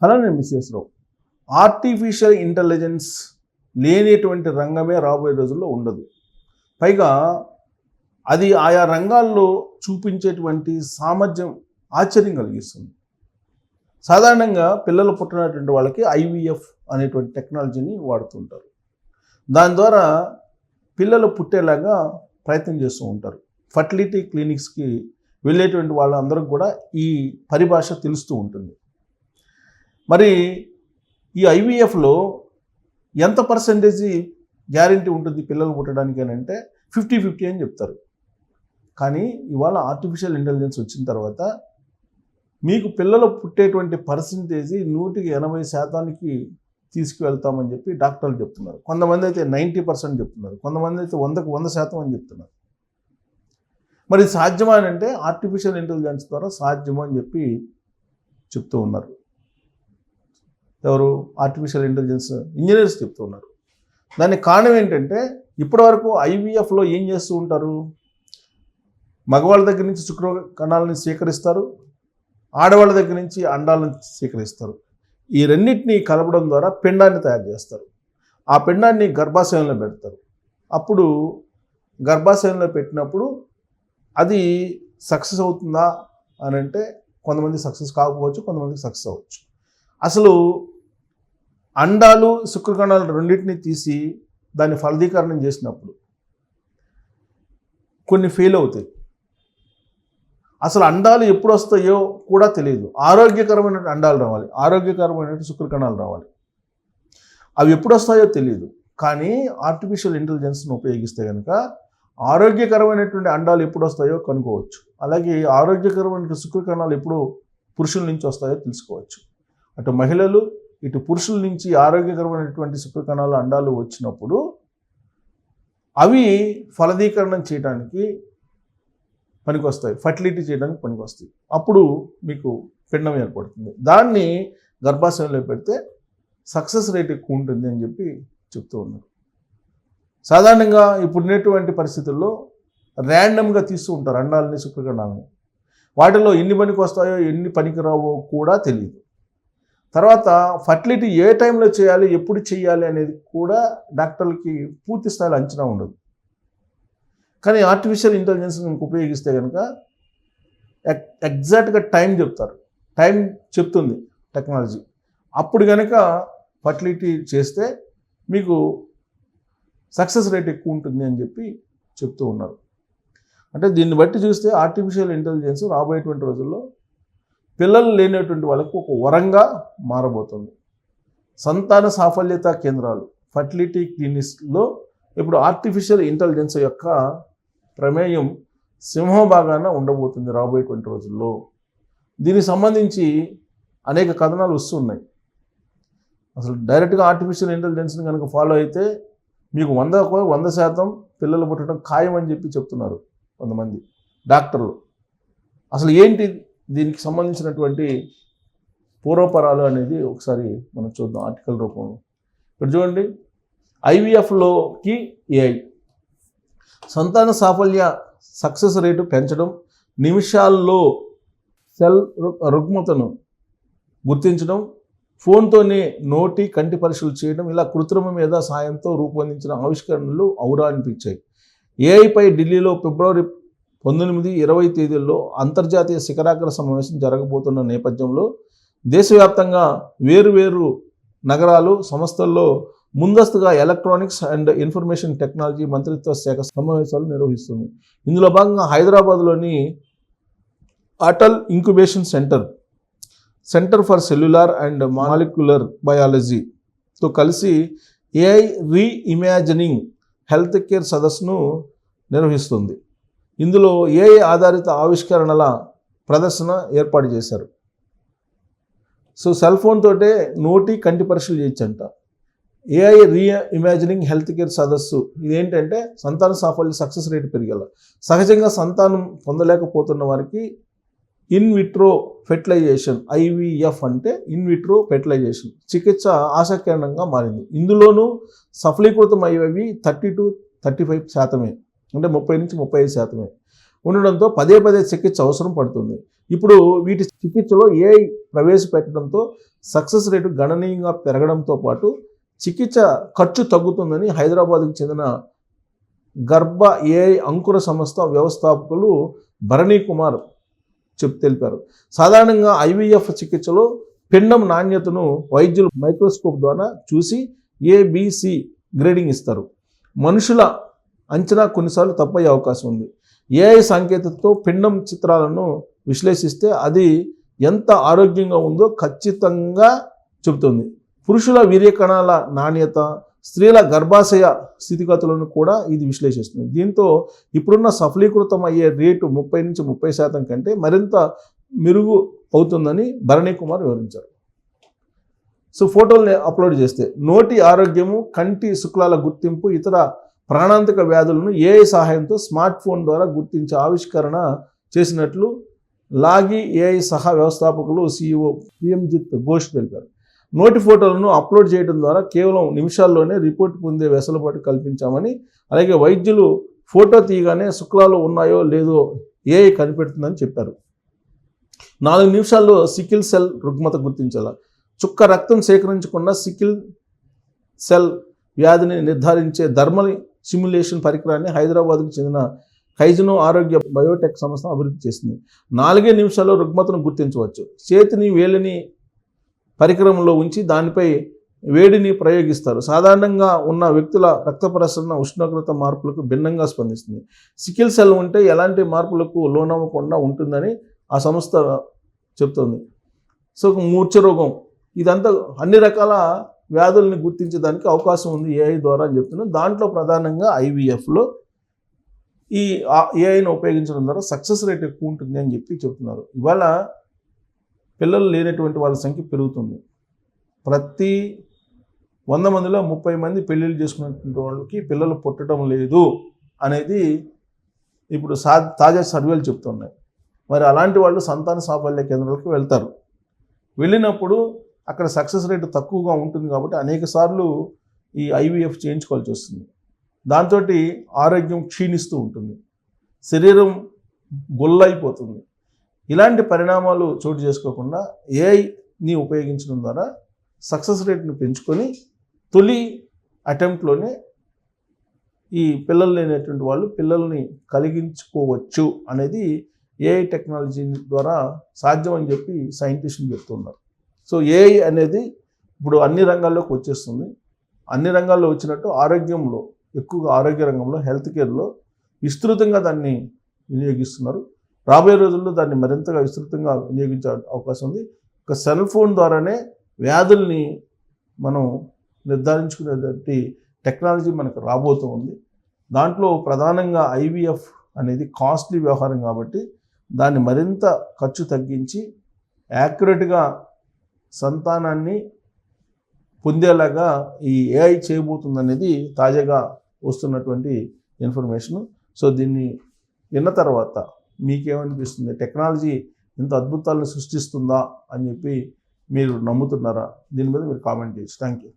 Hello, నేను మిస్ఎస్ రావు. Artificial intelligence లేనిటువంటి రంగమే రాబోయే రోజుల్లో ఉండదు. పైగా అది ఆయా రంగాల్లో చూపించేటువంటి సామర్థ్యం ఆశ్చర్యం కలిగిస్తుంది. సాధారణంగా పిల్లలు పుట్టినటువంటి వాళ్ళకి ఐవీఎఫ్ అనేటువంటి టెక్నాలజీని వాడుతుంటారు. దాని ద్వారా పిల్లలు పుట్టేలాగా ప్రయత్నం చేస్తూ ఉంటారు. ఫర్టిలిటీ క్లినిక్స్కి వెళ్ళేటువంటి వాళ్ళందరికీ కూడా ఈ పరిభాష తెలుస్తూ ఉంటుంది. మరి ఈ ఐవీఎఫ్లో ఎంత పర్సెంటేజీ గ్యారంటీ ఉంటుంది పిల్లలు పుట్టడానికి అని అంటే 50-50 అని చెప్తారు. కానీ ఇవాళ ఆర్టిఫిషియల్ ఇంటెలిజెన్స్ వచ్చిన తర్వాత మీకు పిల్లలు పుట్టేటువంటి పర్సెంటేజీ 180% తీసుకువెళ్తామని చెప్పి డాక్టర్లు చెప్తున్నారు. కొంతమంది అయితే 90% చెప్తున్నారు, కొంతమంది అయితే 100% అని చెప్తున్నారు. మరి సాధ్యమా అని అంటే ఆర్టిఫిషియల్ ఇంటెలిజెన్స్ ద్వారా సాధ్యమా అని చెప్పి చెప్తూ ఉన్నారు. ఎవరు? ఆర్టిఫిషియల్ ఇంటెలిజెన్స్ ఇంజనీర్స్ చెప్తూ ఉన్నారు. దానికి కారణం ఏంటంటే ఇప్పటివరకు ఐవీఎఫ్లో ఏం చేస్తూ ఉంటారు? మగవాళ్ళ దగ్గర నుంచి శుక్ర కణాలని స్వీకరిస్తారు, ఆడవాళ్ళ దగ్గర నుంచి అండాలను స్వీకరిస్తారు. ఈ రెండింటినీ కలపడం ద్వారా పిండాన్ని తయారు చేస్తారు. ఆ పిండాన్ని గర్భాశయంలో పెడతారు. అప్పుడు గర్భాశయంలో పెట్టినప్పుడు అది సక్సెస్ అవుతుందా అని అంటే కొంతమంది సక్సెస్ కాకపోవచ్చు, కొంతమందికి సక్సెస్ అవ్వచ్చు. అసలు అండాలు శుక్రకణాలు రెండింటినీ తీసి దాన్ని ఫలదీకరణం చేసినప్పుడు కొన్ని ఫెయిల్ అవుతాయి. అసలు అండాలు ఎప్పుడు వస్తాయో కూడా తెలియదు. ఆరోగ్యకరమైన అండాలు రావాలి, ఆరోగ్యకరమైన శుక్రకణాలు రావాలి. అవి ఎప్పుడు వస్తాయో తెలియదు. కానీ ఆర్టిఫిషియల్ ఇంటెలిజెన్స్ను ఉపయోగిస్తే కనుక ఆరోగ్యకరమైనటువంటి అండాలు ఎప్పుడు వస్తాయో కనుక్కోవచ్చు. అలాగే ఆరోగ్యకరమైన శుక్రకణాలు ఎప్పుడు పురుషుల నుంచి వస్తాయో తెలుసుకోవచ్చు. అటు మహిళలు ఇటు పురుషుల నుంచి ఆరోగ్యకరమైనటువంటి శుక్రకణాలు అండాలు వచ్చినప్పుడు అవి ఫలదీకరణం చేయడానికి పనికొస్తాయి, ఫర్టిలిటీ చేయడానికి పనికొస్తాయి. అప్పుడు మీకు పిండం ఏర్పడుతుంది. దాన్ని గర్భాశయంలో పెడితే సక్సెస్ రేట్ ఎక్కువ ఉంటుంది అని చెప్పి చెప్తూ ఉన్నారు. సాధారణంగా ఇప్పుడున్నటువంటి పరిస్థితుల్లో ర్యాండమ్గా తీస్తూ ఉంటారు అండాలని శుక్రకణాలని. వాటిలో ఎన్ని పనికి వస్తాయో ఎన్ని పనికి రావో కూడా తెలియదు. తర్వాత ఫర్టిలిటీ ఏ టైంలో చేయాలి, ఎప్పుడు చేయాలి అనేది కూడా డాక్టర్లకి పూర్తి స్థాయిలో అంచనా ఉండదు. కానీ ఆర్టిఫిషియల్ ఇంటెలిజెన్స్ ఉపయోగిస్తే కనుక ఎగ్జాక్ట్గా టైం చెప్తారు, టైం చెప్తుంది టెక్నాలజీ. అప్పుడు కనుక ఫర్టిలిటీ చేస్తే మీకు సక్సెస్ రేట్ ఎక్కువ ఉంటుంది అని చెప్పి చెప్తూ ఉన్నారు. అంటే దీన్ని బట్టి చూస్తే ఆర్టిఫిషియల్ ఇంటెలిజెన్స్ రాబోయేటువంటి రోజుల్లో పిల్లలు లేనటువంటి వాళ్ళకు ఒక వరంగా మారబోతుంది. సంతాన సాఫల్యత కేంద్రాలు, ఫర్టిలిటీ క్లినిక్స్లో ఇప్పుడు ఆర్టిఫిషియల్ ఇంటెలిజెన్స్ యొక్క ప్రమేయం సింహభాగాన ఉండబోతుంది రాబోయేటువంటి రోజుల్లో. దీనికి సంబంధించి అనేక కథనాలు వస్తున్నాయి. అసలు డైరెక్ట్గా ఆర్టిఫిషియల్ ఇంటెలిజెన్స్ని కనుక ఫాలో అయితే మీకు 100% పిల్లలు పుట్టడం ఖాయం అని చెప్పి చెప్తున్నారు కొంతమంది డాక్టర్లు. అసలు ఏంటి దీనికి సంబంధించినటువంటి పూర్వపరాలు అనేది ఒకసారి మనం చూద్దాం ఆర్టికల్ రూపంలో. ఇక్కడ చూడండి, ఐవీఎఫ్లోకి ఏఐ సంతాన సాఫల్య సక్సెస్ రేటు పెంచడం, నిమిషాల్లో సెల్ రుగ్మతను గుర్తించడం, ఫోన్తోనే నోటి కంటి పరీక్షలు చేయడం, ఇలా కృత్రిమ మీద సాయంతో రూపొందించిన ఆవిష్కరణలు ఔరా అనిపించాయి. ఏఐపై ఢిల్లీలో ఫిబ్రవరి 19, 20 తేదీల్లో అంతర్జాతీయ శిఖరాగ్ర సమావేశం జరగబోతున్న నేపథ్యంలో దేశవ్యాప్తంగా వేరువేరు నగరాలు, సంస్థల్లో ముందస్తుగా ఎలక్ట్రానిక్స్ అండ్ ఇన్ఫర్మేషన్ టెక్నాలజీ మంత్రిత్వ శాఖ సమావేశాలు నిర్వహిస్తుంది. ఇందులో భాగంగా హైదరాబాద్లోని Atal incubation centre for cellular and molecular బయాలజీతో కలిసి ఏఐ రీఇమాజినింగ్ హెల్త్ కేర్ సదస్సును నిర్వహిస్తుంది. ఇందులో ఏఐ ఆధారిత ఆవిష్కరణల ప్రదర్శన ఏర్పాటు చేశారు. సో సెల్ ఫోన్ తోటే నోటి కంటి పరీక్షలు చేయొచ్చంట. ఏఐ రీఇమాజినింగ్ హెల్త్ కేర్ సదస్సు ఇదేంటంటే సంతాన సాఫల్య సక్సెస్ రేటు పెరిగేల. సహజంగా సంతానం పొందలేకపోతున్న వారికి ఇన్ విట్రో ఫెర్టిలైజేషన్, ఐవీఎఫ్ అంటే ఇన్ విట్రో ఫెర్టిలైజేషన్ చికిత్స ఆశాకరంగా మారింది. ఇందులోనూ సఫలీకృతం అయ్యేవి 30-35%, అంటే 30 నుంచి 35%. ఉండడంతో పదే పదే చికిత్స అవసరం పడుతుంది. ఇప్పుడు వీటి చికిత్సలో ఏఐ ప్రవేశపెట్టడంతో సక్సెస్ రేటు గణనీయంగా పెరగడంతో పాటు చికిత్స ఖర్చు తగ్గుతుందని హైదరాబాద్కు చెందిన గర్భ ఏఐ అంకుర సంస్థ వ్యవస్థాపకులు భరణీ కుమార్ తెలిపారు. సాధారణంగా ఐవీఎఫ్ చికిత్సలో పిండం నాణ్యతను వైద్యులు మైక్రోస్కోప్ ద్వారా చూసి ఏబిసి గ్రేడింగ్ ఇస్తారు. మనుషుల అంచనా కొన్నిసార్లు తప్పయ్యే అవకాశం ఉంది. ఏఐ సాంకేతికతతో పిండం చిత్రాలను విశ్లేషిస్తే అది ఎంత ఆరోగ్యంగా ఉందో ఖచ్చితంగా చెబుతుంది. పురుషుల వీర్యకణాల నాణ్యత, స్త్రీల గర్భాశయ స్థితిగతులను కూడా ఇది విశ్లేషిస్తుంది. దీంతో ఇప్పుడున్న సఫలీకృతం అయ్యే రేటు 30 నుంచి 30% కంటే మరింత మెరుగు అవుతుందని భరణీ కుమార్ వివరించారు. సో ఫోటోల్ని అప్లోడ్ చేస్తే నోటి ఆరోగ్యము, కంటి శుక్లాల గుర్తింపు, ఇతర ప్రాణాంతక వ్యాధులను ఏఐ సహాయంతో స్మార్ట్ ఫోన్ ద్వారా గుర్తించే ఆవిష్కరణ చేసినట్లు లాగి ఏఐ సహా వ్యవస్థాపకులు CEO ప్రియంజిత్ ఘోష్ తెలిపారు. నోటి ఫోటోలను అప్లోడ్ చేయడం ద్వారా కేవలం నిమిషాల్లోనే రిపోర్ట్ పొందే వెసులుబాటు కల్పించామని, అలాగే వైద్యులు ఫోటో తీయగానే శుక్లాలు ఉన్నాయో లేదో ఏఐ కనిపెడుతుందని చెప్పారు. 4 నిమిషాల్లో సికిల్ సెల్ రుగ్మత గుర్తించాల. చుక్క రక్తం సేకరించకుండా సికిల్ సెల్ వ్యాధిని నిర్ధారించే థర్మల్ సిమ్యులేషన్ పరికరాన్ని హైదరాబాద్కు చెందిన కైజనో ఆరోగ్య బయోటెక్ సంస్థ అభివృద్ధి చేసింది. 4 నిమిషాల్లో రుగ్మతను గుర్తించవచ్చు. చేతిని వేలిని పరికరంలో ఉంచి దానిపై వేడిని ప్రయోగిస్తారు. సాధారణంగా ఉన్న వ్యక్తుల రక్త ప్రసరణ ఉష్ణోగ్రత మార్పులకు భిన్నంగా స్పందిస్తుంది. సికిల్ సెల్ ఉంటే ఎలాంటి మార్పులకు లోనవ్వకుండా ఉంటుందని ఆ సంస్థ చెప్తుంది. సో మూర్ఛ రోగం, ఇదంతా అన్ని రకాల వ్యాధుల్ని గుర్తించడానికి అవకాశం ఉంది ఏఐ ద్వారా అని చెప్తున్నాను. దాంట్లో ప్రధానంగా ఐవీఎఫ్లో ఈ ఏఐని ఉపయోగించడం ద్వారా సక్సెస్ రేట్ ఎక్కువ ఉంటుంది అని చెప్పి చెప్తున్నారు. ఇవాళ పిల్లలు లేనటువంటి వాళ్ళ సంఖ్య పెరుగుతుంది. ప్రతి 100 మందిలో 30 మంది పెళ్ళిళ్ళు చేసుకున్నటువంటి వాళ్ళకి పిల్లలు పుట్టడం లేదు అనేది ఇప్పుడు తాజా సర్వేలు చెప్తున్నాయి. మరి అలాంటి వాళ్ళు సంతాన సాఫల్య కేంద్రాలకు వెళ్తారు. వెళ్ళినప్పుడు అక్కడ సక్సెస్ రేటు తక్కువగా ఉంటుంది కాబట్టి అనేక సార్లు ఈ ఐవీఎఫ్ చేయించుకోవాల్సి వస్తుంది. దాంతో ఆరోగ్యం క్షీణిస్తూ ఉంటుంది, శరీరం గొల్లైపోతుంది. ఇలాంటి పరిణామాలు చోటు చేసుకోకుండా ఏఐని ఉపయోగించడం ద్వారా సక్సెస్ రేట్ని పెంచుకొని తొలి అటెంప్ట్లోనే ఈ పిల్లలు లేనటువంటి వాళ్ళు పిల్లల్ని కలిగించుకోవచ్చు అనేది ఏఐ టెక్నాలజీ ద్వారా సాధ్యం అని చెప్పి సైంటిస్టులు చెప్తున్నారు. సో ఏఐ అనేది ఇప్పుడు అన్ని రంగాల్లోకి వచ్చేస్తుంది. అన్ని రంగాల్లో వచ్చినట్టు ఆరోగ్యంలో, ఎక్కువగా ఆరోగ్య రంగంలో, హెల్త్ కేర్లో విస్తృతంగా దాన్ని వినియోగిస్తున్నారు. రాబోయే రోజుల్లో దాన్ని మరింతగా విస్తృతంగా వినియోగించే అవకాశం ఉంది. ఒక సెల్ ఫోన్ ద్వారానే వ్యాధుల్ని మనం నిర్ధారించుకునేటువంటి టెక్నాలజీ మనకు రాబోతూ ఉంది. దాంట్లో ప్రధానంగా ఐవీఎఫ్ అనేది కాస్ట్లీ వ్యవహారం కాబట్టి దాన్ని మరింత ఖర్చు తగ్గించి యాక్యురేట్గా సంతానాన్ని పొందేలాగా ఈ ఏఐ చేయబోతుందనేది తాజాగా వస్తున్నటువంటి ఇన్ఫర్మేషను. సో దీన్ని విన్న తర్వాత మీకేమనిపిస్తుంది? టెక్నాలజీ ఇంత అద్భుతాలను సృష్టిస్తుందా అని చెప్పి మీరు నమ్ముతున్నారా? దీని మీద మీరు కామెంట్ చేయొచ్చు. Thank you.